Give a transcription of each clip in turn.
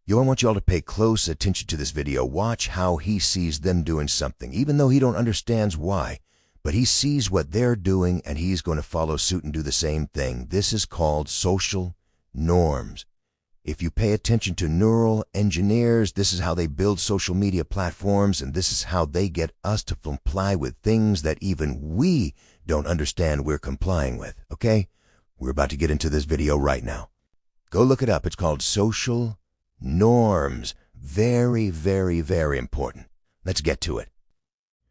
Yo, I want y'all to pay close attention to this video. Watch how he sees them doing something, even though he don't understands why. But he sees what they're doing, and he's going to follow suit and do the same thing. This is called social norms. If you pay attention to neural engineers, this is how they build social media platforms, and this is how they get us to comply with things that even we don't understand we're complying with, okay? We're about to get into this video right now. Go look it up. It's called social norms. Very, very, very important. Let's get to it.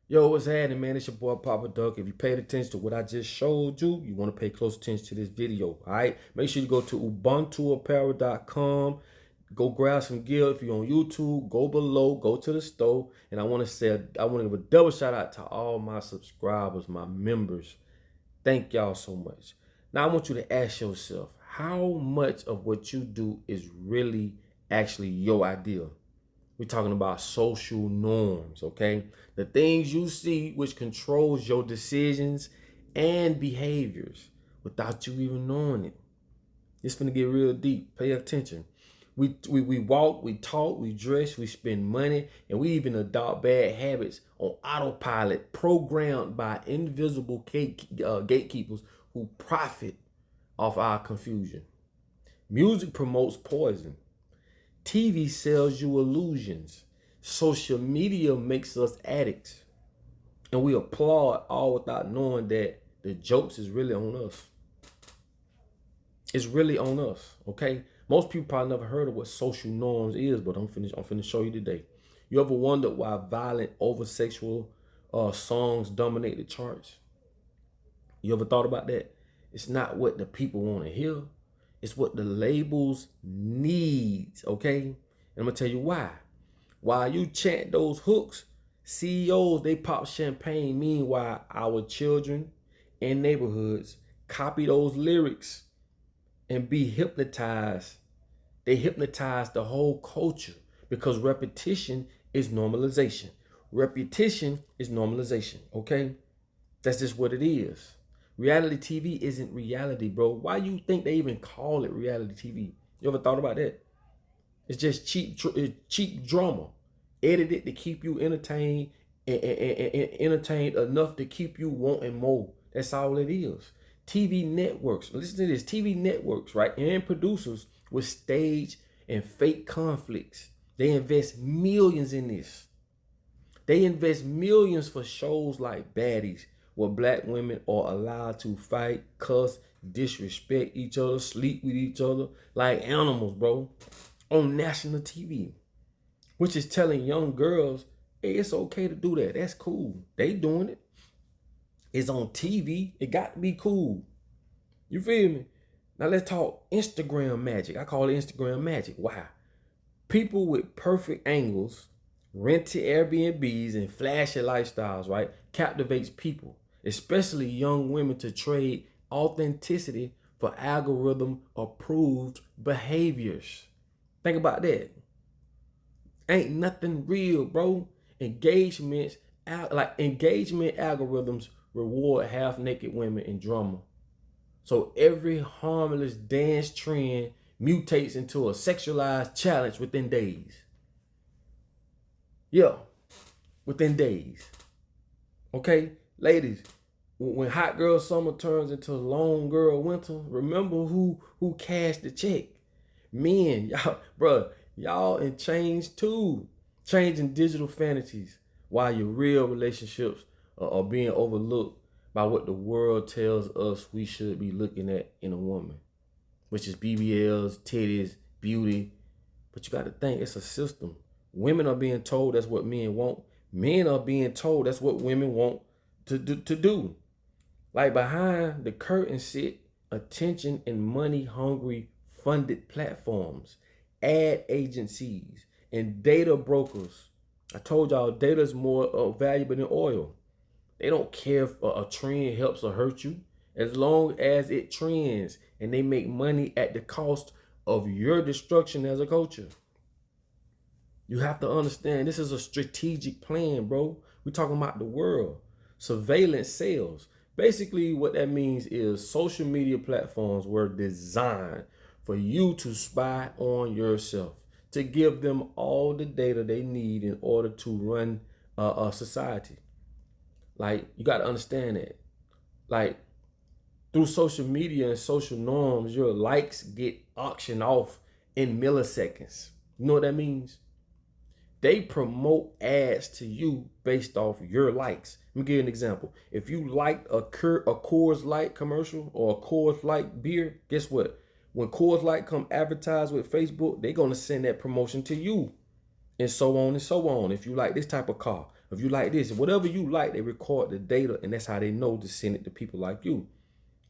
Yo, what's happening, man? It's your boy Papa Duck. If you paid attention to what I just showed you, you want to pay close attention to this video, all right? Make sure you go to ubuntuapparel.com. Go grab some gear. If you're on YouTube, go below, go to the store. And I want to give a double shout out to all my subscribers, my members. Thank y'all so much. Now I want you to ask yourself, how much of what you do is really actually your idea? We're talking about social norms, okay? The things you see which controls your decisions and behaviors without you even knowing it. It's gonna get real deep. Pay attention. We walk, we talk, we dress, we spend money, and we even adopt bad habits on autopilot, programmed by invisible gatekeepers who profit off our confusion. Music promotes poison. TV sells you illusions. Social media makes us addicts. And we applaud all without knowing that the jokes is really on us. It's really on us, okay? Most people probably never heard of what social norms is, but I'm finna show you today. You ever wondered why violent, over-sexual songs dominate the charts? You ever thought about that? It's not what the people want to hear. It's what the labels needs, okay? And I'm gonna tell you why. While you chant those hooks, CEOs, they pop champagne. Meanwhile, our children in neighborhoods copy those lyrics and be hypnotized. They hypnotize the whole culture because repetition is normalization. Repetition is normalization, okay? That's just what it is. Reality TV isn't reality, bro. Why you think they even call it reality TV? You ever thought about that? It's just cheap drama, edited to keep you entertained and entertained enough to keep you wanting more. That's all it is. TV networks, listen to this, TV networks, right, and producers with stage and fake conflicts. They invest millions in this. They invest millions for shows like Baddies, where black women are allowed to fight, cuss, disrespect each other, sleep with each other like animals, bro, on national TV, which is telling young girls, hey, it's okay to do that. That's cool. They doing it. It's on TV. It got to be cool. You feel me? Now let's talk Instagram magic. I call it Instagram magic. Why? People with perfect angles, rented Airbnbs, and flashy lifestyles, right, captivates people, especially young women, to trade authenticity for algorithm approved behaviors. Think about that. Ain't nothing real, bro. Engagement algorithms reward half-naked women in drama. So every harmless dance trend mutates into a sexualized challenge within days. Yeah, within days. Okay, ladies, when hot girl summer turns into long girl winter, remember who cashed the check. Men, y'all, bruh, y'all in change too. Changing digital fantasies while your real relationships are being overlooked by what the world tells us we should be looking at in a woman, which is BBLs, titties, beauty. But you got to think, it's a system. Women are being told that's what men want. Men are being told that's what women want to do. Like behind the curtain sit attention and money hungry funded platforms, ad agencies, and data brokers. I told y'all data is more valuable than oil. They don't care if a trend helps or hurts you, as long as it trends and they make money at the cost of your destruction as a culture. You have to understand, this is a strategic plan, bro. We're talking about the world. Surveillance sales. Basically, what that means is social media platforms were designed for you to spy on yourself, to give them all the data they need in order to run a society. Like, you got to understand that. Like, through social media and social norms, your likes get auctioned off in milliseconds. You know what that means? They promote ads to you based off your likes. Let me give you an example. If you liked a Coors Light commercial or a Coors Light beer, guess what? When Coors Light come advertise with Facebook, they're going to send that promotion to you, and so on and so on. If you like this type of car, if you like this, whatever you like, they record the data, and that's how they know to send it to people like you.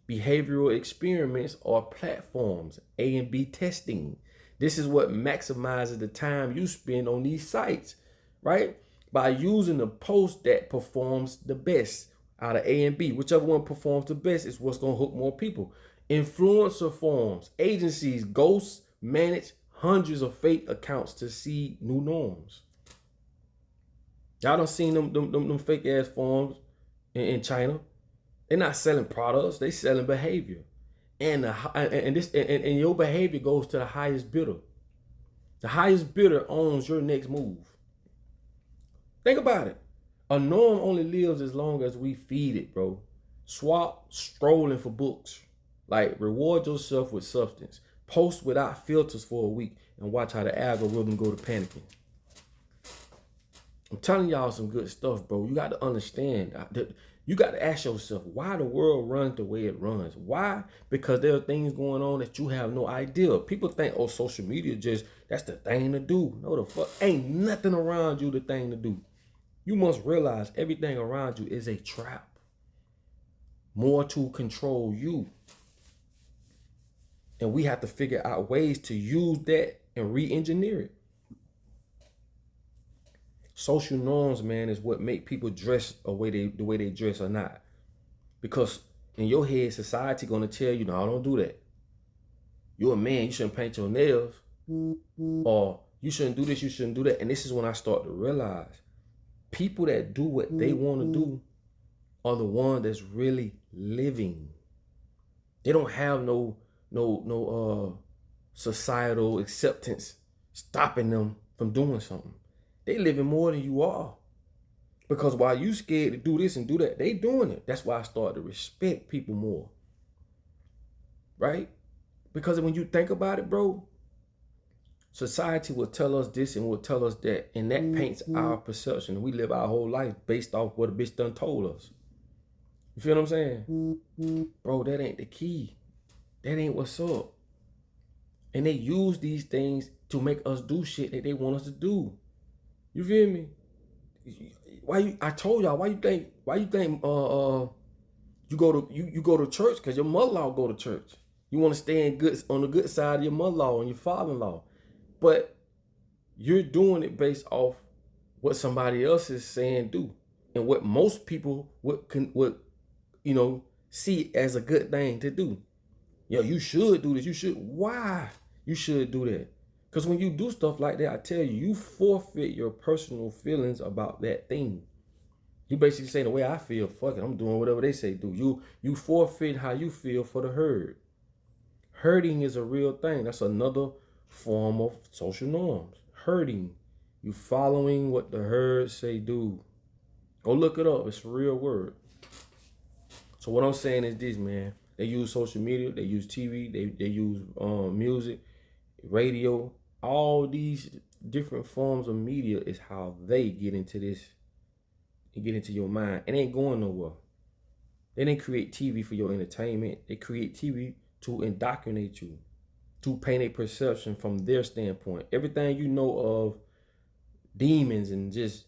Behavioral experiments are platforms, A and B testing. This is what maximizes the time you spend on these sites, right? By using the post that performs the best out of A and B. Whichever one performs the best is what's going to hook more people. Influencer forums, agencies, ghosts manage hundreds of fake accounts to see new norms. Y'all done seen them fake ass forums in China. They're not selling products, they selling behavior. And your behavior goes to the highest bidder. The highest bidder owns your next move. Think about it. A norm only lives as long as we feed it, bro. Swap strolling for books. Like, reward yourself with substance. Post without filters for a week and watch how the algorithm go to panicking. I'm telling y'all some good stuff, bro. You got to understand that. You got to ask yourself why the world runs the way it runs. Why? Because there are things going on that you have no idea. People think, oh, social media that's the thing to do. No, the fuck ain't nothing around you the thing to do. You must realize everything around you is a trap. More to control you. And we have to figure out ways to use that and re-engineer it. Social norms, man, is what make people dress the way they dress or not. Because in your head, society gonna tell you, no, don't do that. You're a man, you shouldn't paint your nails. Or you shouldn't do this, you shouldn't do that. And this is when I start to realize people that do what they want to do are the ones that's really living. They don't have no societal acceptance stopping them from doing something. They living more than you are. Because while you scared to do this and do that, they doing it. That's why I started to respect people more. Right? Because when you think about it, bro, society will tell us this and will tell us that. And that paints our perception. We live our whole life based off what a bitch done told us. You feel what I'm saying? Bro, that ain't the key. That ain't what's up. And they use these things to make us do shit that they want us to do. You feel me? I told y'all, why you think you go to church? Because your mother-in-law go to church. You want to stay on the good side of your mother-in-law and your father-in-law. But you're doing it based off what somebody else is saying do. And what most people would see as a good thing to do. Yo, you should do this. You should. Why you should do that? Because when you do stuff like that, I tell you, you forfeit your personal feelings about that thing. You basically say, the way I feel, fuck it, I'm doing whatever they say do. You forfeit how you feel for the herd. Herding is a real thing. That's another form of social norms. Herding. You following what the herd say do. Go look it up. It's a real word. So what I'm saying is this, man. They use social media. They use TV. They use music, radio. All these different forms of media is how they get into this and get into your mind. It ain't going nowhere. They didn't create TV for your entertainment. They create TV to indoctrinate you, to paint a perception from their standpoint. Everything you know of demons and just,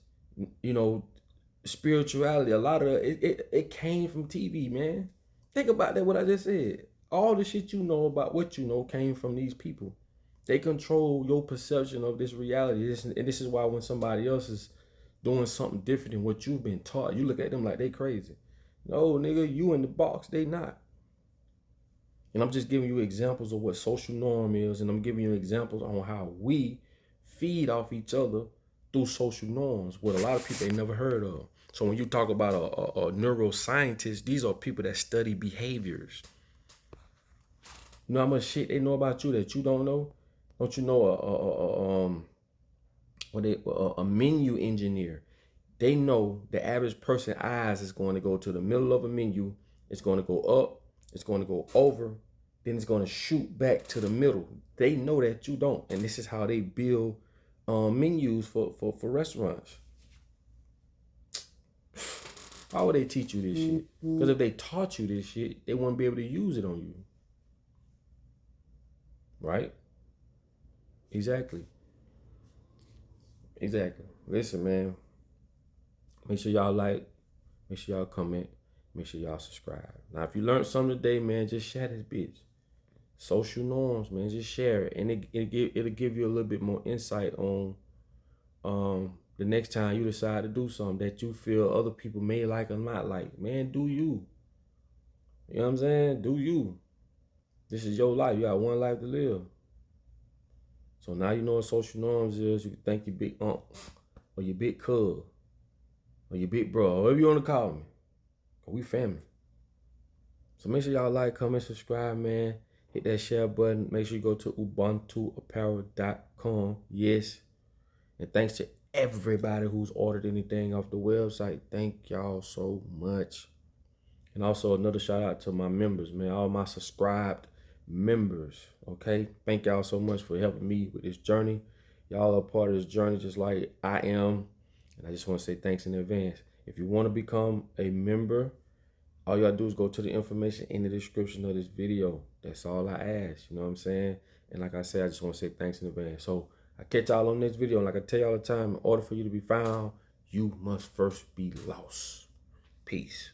spirituality, a lot of it came from TV, man. Think about that, what I just said. All the shit you know about what you know came from these people. They control your perception of this reality. And this is why when somebody else is doing something different than what you've been taught, you look at them like they crazy. No, nigga, you in the box, they not. And I'm just giving you examples of what social norm is, and I'm giving you examples on how we feed off each other through social norms, what a lot of people ain't never heard of. So when you talk about a neuroscientist, these are people that study behaviors. You know how much shit they know about you that you don't know? Don't you know or a menu engineer, they know the average person eyes is going to go to the middle of a menu. It's going to go up. It's going to go over. Then it's going to shoot back to the middle. They know that you don't. And this is how they build menus for restaurants. Why would they teach you this shit? Because if they taught you this shit, they wouldn't be able to use it on you. Right? Exactly. Exactly. Listen, man. Make sure y'all like. Make sure y'all comment. Make sure y'all subscribe. Now, if you learned something today, man, just share this bitch. Social norms, man, just share it, and it'll give you a little bit more insight on the next time you decide to do something that you feel other people may like or not like. Man, do you? You know what I'm saying? Do you? This is your life. You got one life to live. So now you know what social norms is. You can thank your big aunt or your big cuz or your big bro, whatever you want to call me. We family. So make sure y'all like, comment, subscribe, man. Hit that share button. Make sure you go to ubuntuapparel.com. Yes. And thanks to everybody who's ordered anything off the website. Thank y'all so much. And also another shout out to my members, man. All my subscribed members. Okay. Thank y'all so much for helping me with this journey. Y'all are part of this journey just like I am. And I just want to say thanks in advance. If you want to become a member, all you gotta do is go to the information in the description of this video. That's all I ask, you know what I'm saying? And like I said, I just want to say thanks in advance. So I catch y'all on this video. And like I tell y'all all the time, in order for you to be found, you must first be lost. Peace.